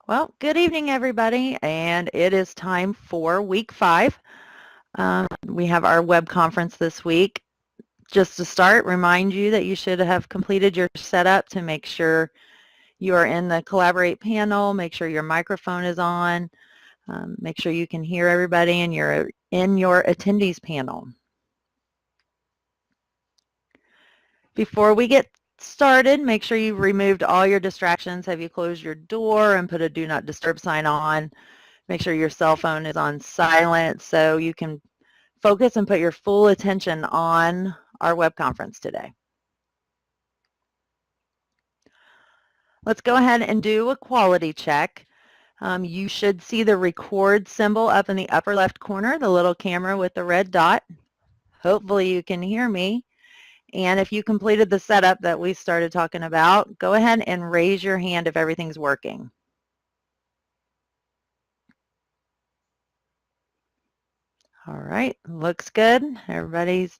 Well, good evening, everybody, and it is time for week 5. We have our web conference this week. Just to start, remind you that you should have completed your setup to make sure you are in the Collaborate panel, make sure your microphone is on, make sure you can hear everybody and you're in your attendees panel. Before we get started, make sure you've removed all your distractions. Have you closed your door and put a do not disturb sign on? Make sure your cell phone is on silent so you can focus and put your full attention on our web conference today. Let's go ahead and do a quality check. You should see the record symbol up in the upper left corner, the little camera with the red dot. Hopefully you can hear me. And if you completed the setup that we started talking about, go ahead and raise your hand if everything's working. All right, looks good. Everybody's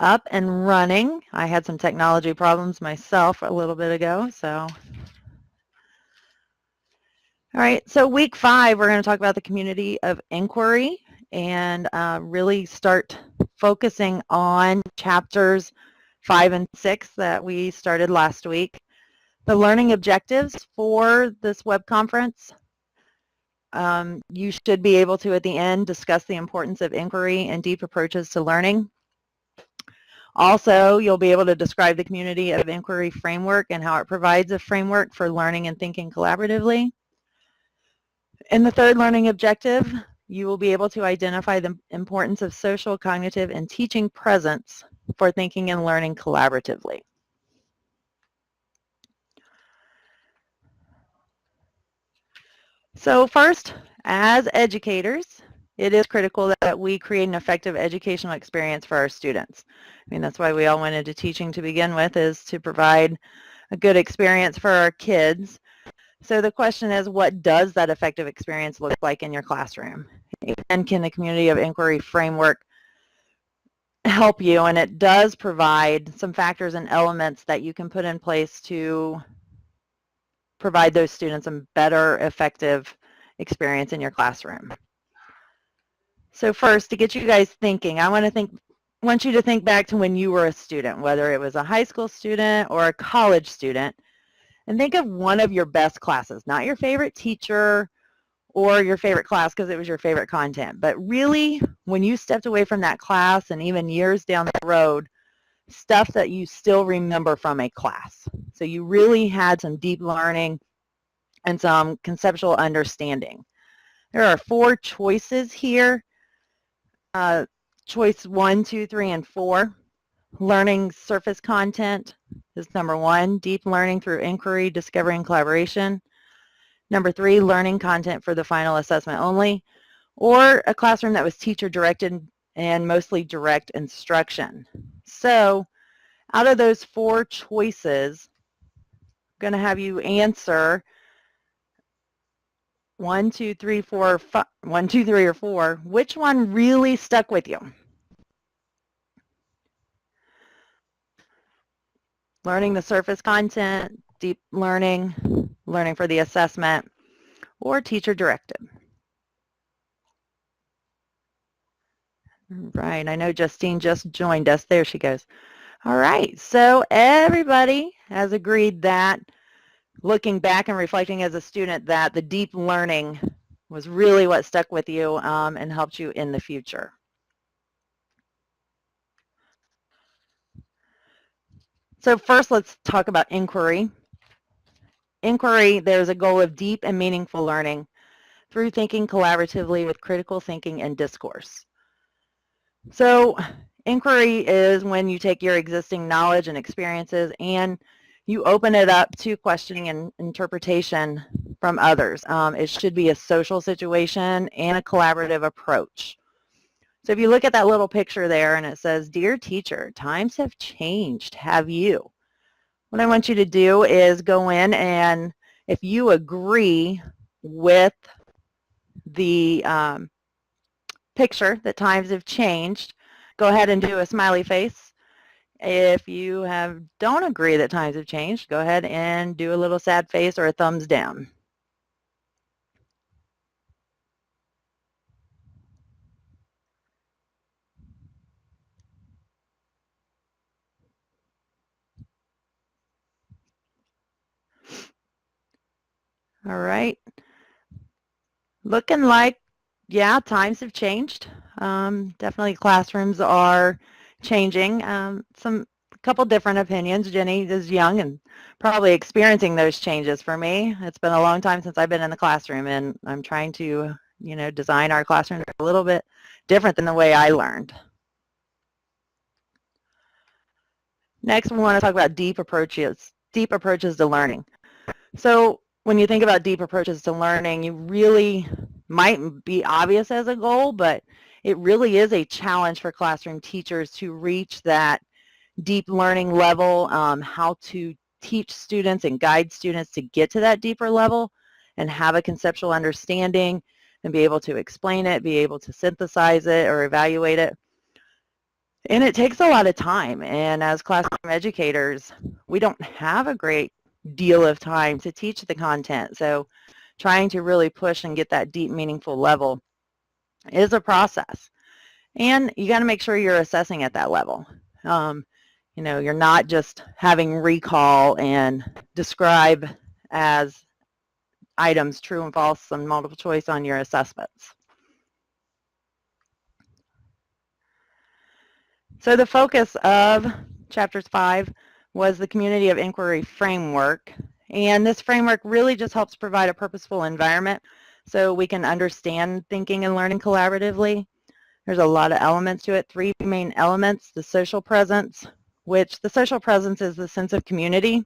up and running. I had some technology problems myself a little bit ago, so. All right, so week 5, we're going to talk about the community of inquiry and really start focusing on chapters 5 and 6 that we started last week. The learning objectives for this web conference, you should be able to, at the end, discuss the importance of inquiry and deep approaches to learning. Also, you'll be able to describe the community of inquiry framework and how it provides a framework for learning and thinking collaboratively. In the third learning objective, you will be able to identify the importance of social, cognitive, and teaching presence for thinking and learning collaboratively. So first, as educators, it is critical that we create an effective educational experience for our students. I mean, that's why we all went into teaching to begin with, is to provide a good experience for our kids. So the question is, what does that effective experience look like in your classroom? And can the community of inquiry framework help you? And it does provide some factors and elements that you can put in place to provide those students a better, effective experience in your classroom. So first, to get you guys thinking, I want you to think back to when you were a student, whether it was a high school student or a college student, and think of one of your best classes, not your favorite teacher or your favorite class because it was your favorite content, but really when you stepped away from that class and even years down the road, stuff that you still remember from a class. So you really had some deep learning and some conceptual understanding. There are 4 choices here. Choice 1, 2, 3, and 4. Learning surface content is number 1. Deep learning through inquiry, discovery, and collaboration. Number 3, learning content for the final assessment only. Or a classroom that was teacher-directed and mostly direct instruction. So out of those 4 choices, I'm going to have you answer 1, 2, 3, 4, 5, 1, 2, 3, or 4. Which one really stuck with you? Learning the surface content, deep learning, learning for the assessment, or teacher-directed. Right, I know Justine just joined us. There she goes. All right, so everybody has agreed that looking back and reflecting as a student that the deep learning was really what stuck with you and helped you in the future. So first, let's talk about inquiry. Inquiry, there's a goal of deep and meaningful learning through thinking collaboratively with critical thinking and discourse. So inquiry is when you take your existing knowledge and experiences and you open it up to questioning and interpretation from others. It should be a social situation and a collaborative approach. So if you look at that little picture there and it says, "Dear teacher, times have changed, have you?" What I want you to do is go in and if you agree with the picture that times have changed, go ahead and do a smiley face. If you don't agree that times have changed, go ahead and do a little sad face or a thumbs down. All right. Looking like, yeah, times have changed. Definitely classrooms are changing. A couple different opinions. Jenny is young and probably experiencing those changes. For me, it's been a long time since I've been in the classroom, and I'm trying to, design our classrooms a little bit different than the way I learned. Next, we want to talk about deep approaches to learning. So when you think about deep approaches to learning, you really might be obvious as a goal, but it really is a challenge for classroom teachers to reach that deep learning level, how to teach students and guide students to get to that deeper level and have a conceptual understanding and be able to explain it, be able to synthesize it or evaluate it. And it takes a lot of time. And as classroom educators, we don't have a great deal of time to teach the content. So trying to really push and get that deep, meaningful level is a process. And you got to make sure you're assessing at that level. You're not just having recall and describe as items true and false and multiple choice on your assessments. So the focus of chapters 5 was the community of inquiry framework. And this framework really just helps provide a purposeful environment so we can understand thinking and learning collaboratively. There's a lot of elements to it, 3 main elements: the social presence, which the social presence is the sense of community,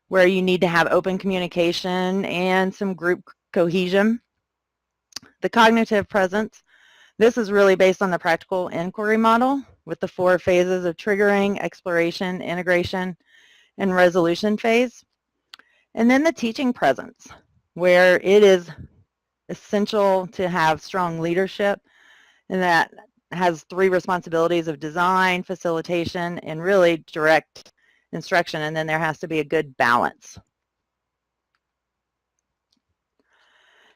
where you need to have open communication and some group cohesion. The cognitive presence, this is really based on the practical inquiry model with the 4 phases of triggering, exploration, integration, and resolution phase. And then the teaching presence, where it is essential to have strong leadership, and that has 3 responsibilities of design, facilitation, and really direct instruction, and then there has to be a good balance.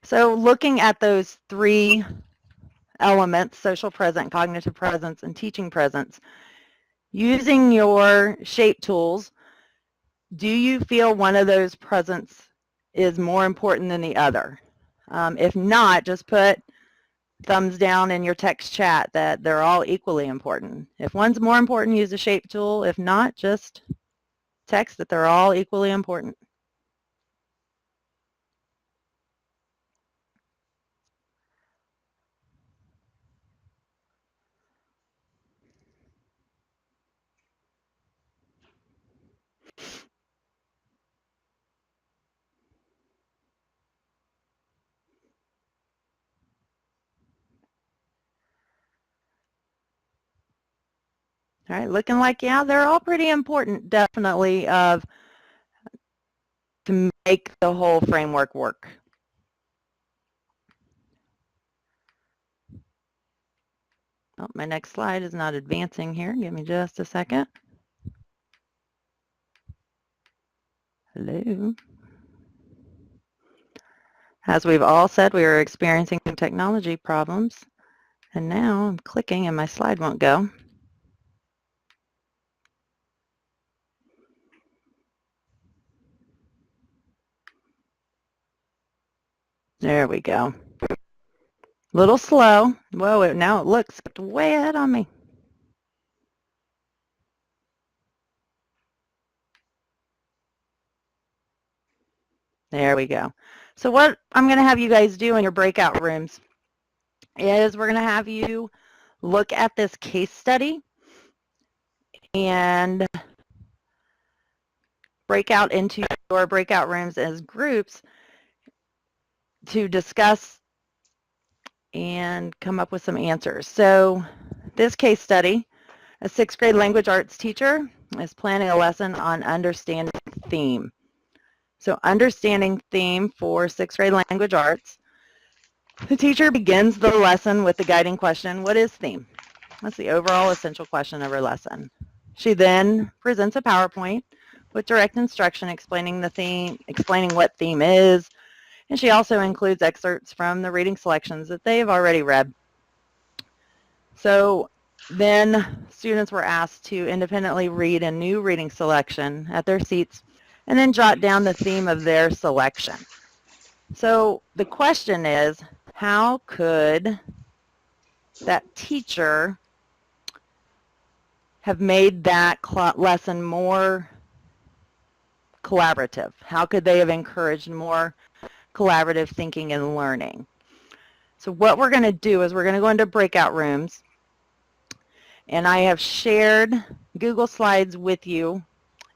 So looking at those 3 elements, social presence, cognitive presence, and teaching presence, using your shape tools, do you feel one of those presence is more important than the other? If not, just put thumbs down in your text chat that they're all equally important. If one's more important, use the shape tool. If not, just text that they're all equally important. All right, looking like, yeah, they're all pretty important, definitely, to make the whole framework work. Oh, my next slide is not advancing here. Give me just a second. Hello. As we've all said, we are experiencing technology problems, and now I'm clicking and my slide won't go. There we go. A little slow. Whoa, now it looks way ahead on me. There we go. So what I'm going to have you guys do in your breakout rooms is we're going to have you look at this case study and break out into your breakout rooms as groups to discuss and come up with some answers. So this case study, a 6th grade language arts teacher is planning a lesson on understanding theme. So understanding theme for 6th grade language arts. The teacher begins the lesson with the guiding question, what is theme? That's the overall essential question of her lesson. She then presents a PowerPoint with direct instruction explaining the theme, explaining what theme is, and she also includes excerpts from the reading selections that they've already read. So then students were asked to independently read a new reading selection at their seats and then jot down the theme of their selection. So the question is, how could that teacher have made that lesson more collaborative? How could they have encouraged more collaborative thinking and learning? So what we're going to do is we're going to go into breakout rooms, and I have shared Google Slides with you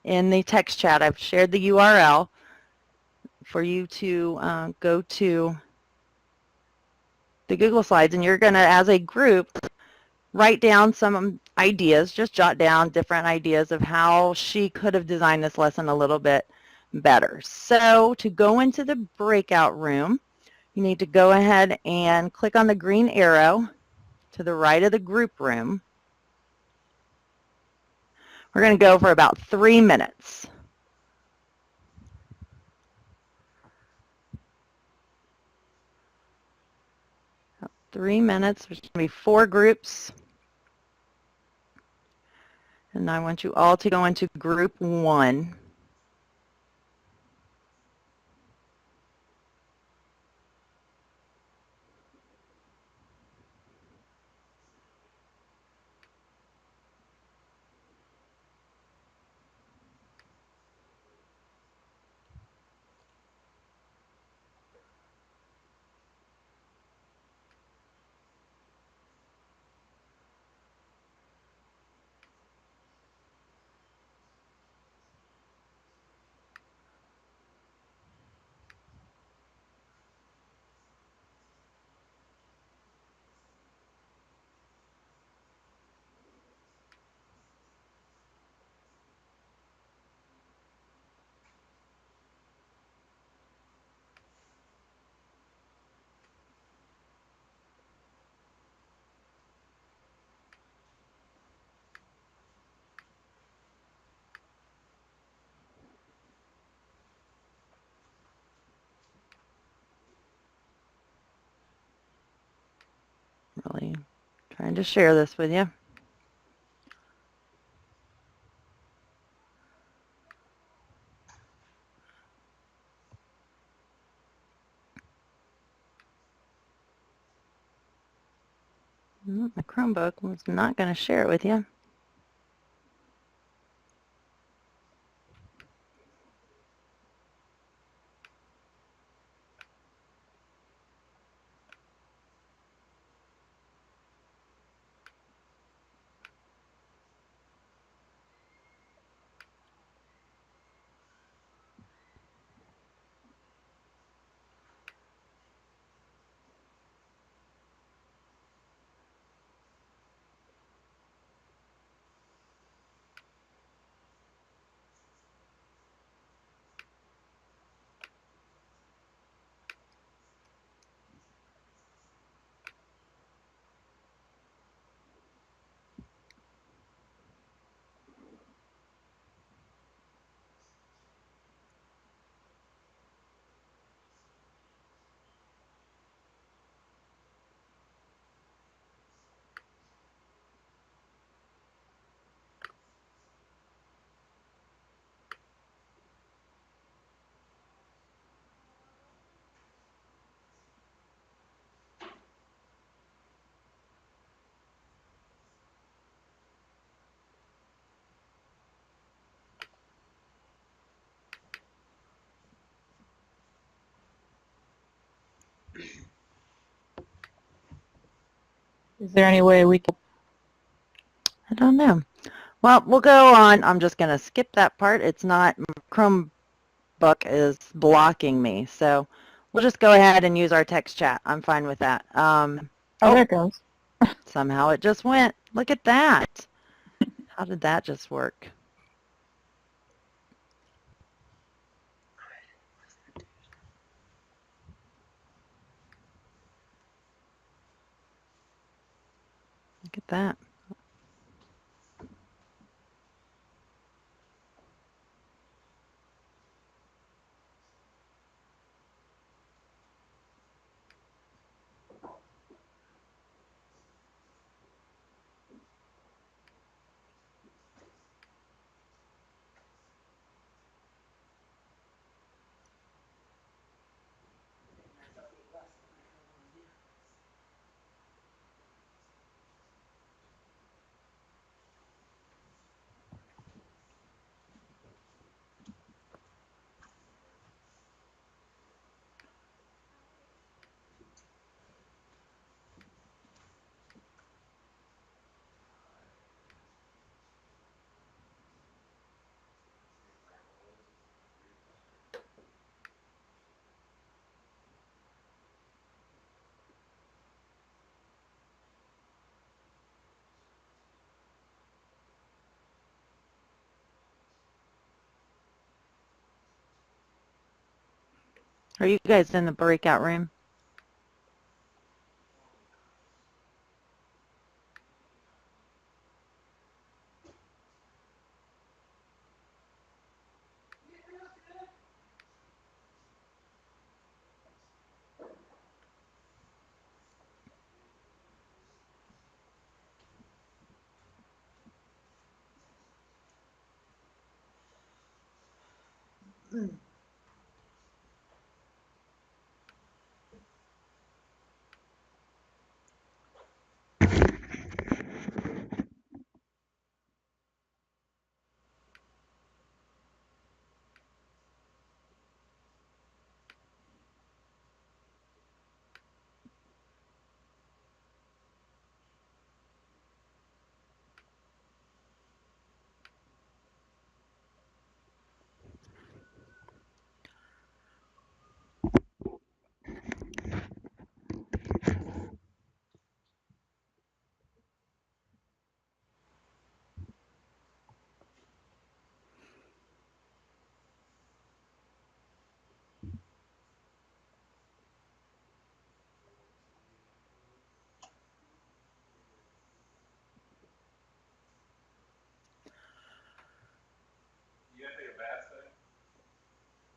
in the text chat. I've shared the URL for you to go to the Google Slides, and you're going to, as a group, write down some ideas, just jot down different ideas of how she could have designed this lesson a little bit better. So to go into the breakout room, you need to go ahead and click on the green arrow to the right of the group room. We're going to go for about 3 minutes. About 3 minutes. There's going to be 4 groups. And I want you all to go into group 1. Really trying to share this with you. My Chromebook was not going to share it with you. Is there any way we can? I don't know. Well, we'll go on. I'm just going to skip that part. It's not, my Chromebook is blocking me. So we'll just go ahead and use our text chat. I'm fine with that. Oh, there it goes. Somehow it just went. Look at that. How did that just work? Look at that. Are you guys in the breakout room?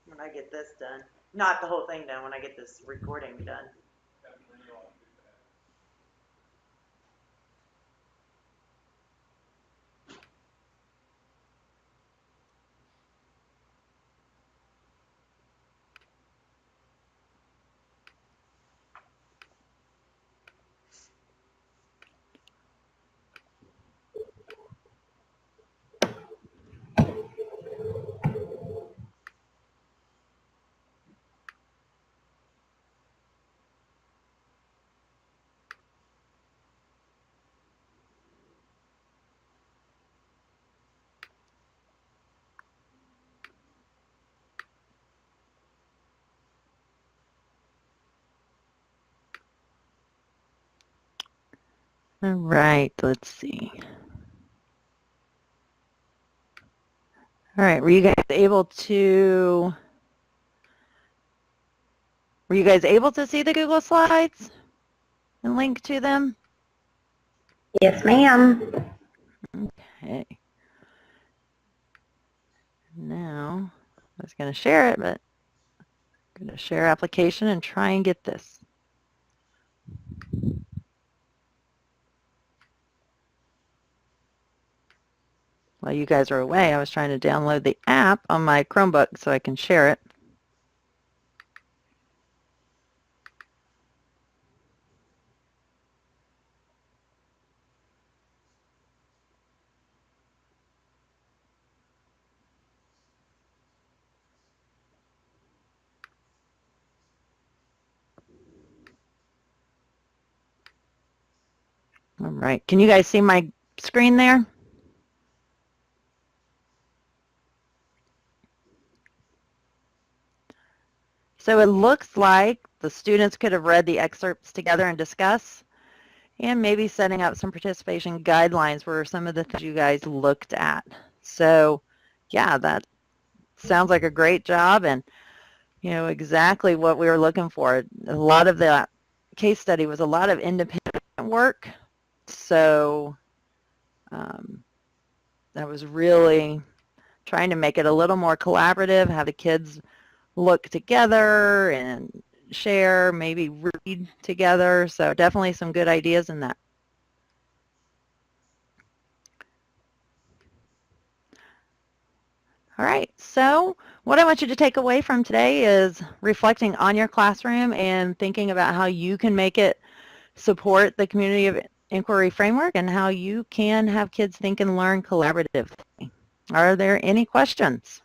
When I get this done. Not the whole thing done, when I get this recording done. All right, let's see. All right, were you guys able to see the Google Slides and link to them? Yes, ma'am. Okay. Now, I was going to share it, but I'm going to share application and try and get this. While you guys are away, I was trying to download the app on my Chromebook so I can share it. All right, can you guys see my screen there? So it looks like the students could have read the excerpts together and discuss, and maybe setting up some participation guidelines were some of the things you guys looked at. So yeah, that sounds like a great job, and you know exactly what we were looking for. A lot of the case study was a lot of independent work, so that was really trying to make it a little more collaborative, have the kids look together and share, maybe read together. So definitely some good ideas in that. All right, so what I want you to take away from today is reflecting on your classroom and thinking about how you can make it support the community of inquiry framework and how you can have kids think and learn collaboratively. Are there any questions?